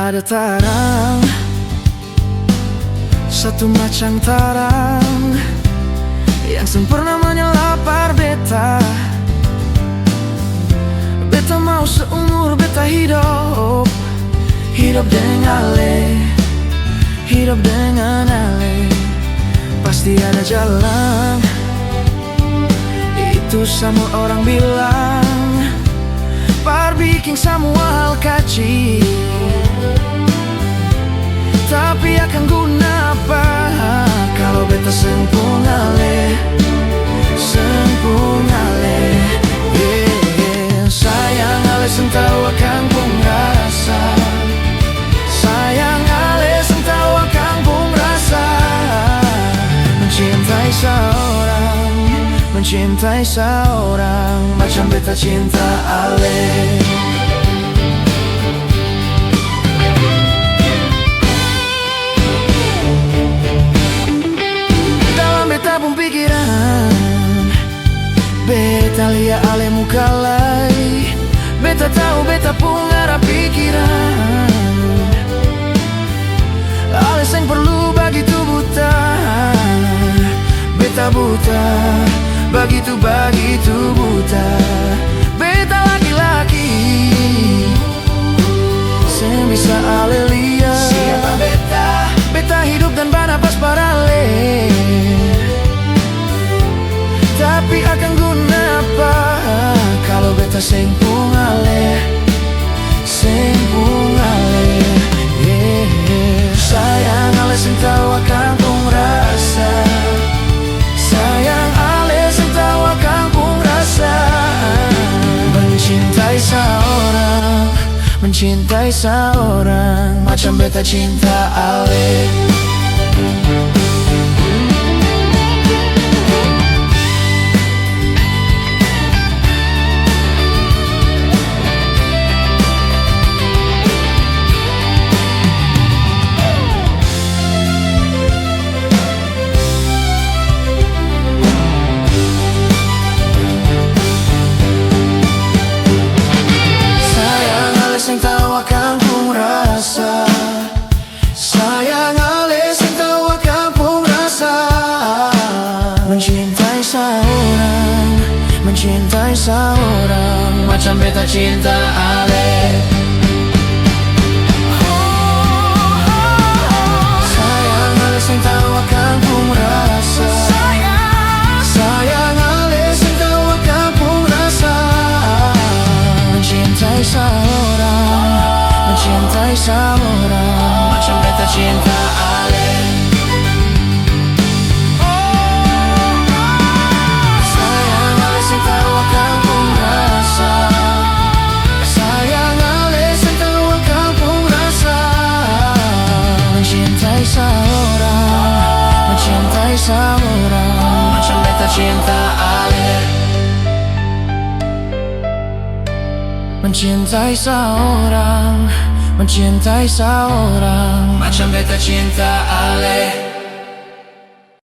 ada terang, satu macam terang yang sempurna menyelapar beta. Beta mau seumur beta hidup dengan Ale, hidup dengan Ale. Pasti ada jalan, itu semua orang bilang. Par bikin semua hal kecil, tapi akan guna apa kalau beta sempung Ale, sempung Ale. Sayang Ale sentau akan pun rasa, sayang Ale sentau akan pun rasa. Mencintai seorang, mencintai seorang macam beta cinta Ale. Dalam beta pun pikiran, beta lihat Ale muka lai. Beta tahu beta pun ada pikiran, Ale seng perlu begitu buta. Beta buta, begitu buta. Beta laki-laki, seng bisa Ale lihat. Siapa beta? Beta hidup dan bernafas para Ale, tapi akan guna apa kalau beta sempung Ale, sempung Ale. Sayang Ale sentau akan pun rasa, sayang Ale sentau akan pun rasa. Mencintai seorang, mencintai seorang macam beta cinta Ale. Seng tahu akan pun rasa, sayang Ale seng tahu akan pun rasa. Mencintai seorang, mencintai seorang macam beta cinta Ale. Sayang Ale seng tahu akan pun rasa, sayang Ale seng tahu akan pun rasa. Mencintai seorang, mencintai seorang macam beta cinta Ale. Sayang Ale seng tahu akan pun rasa, sayang Ale seng tahu akan pun rasa. Mencintai seorang, mencintai seorang macam beta cinta Ale. Mencintai seorang, mencintai seorang macam beta cinta Ale.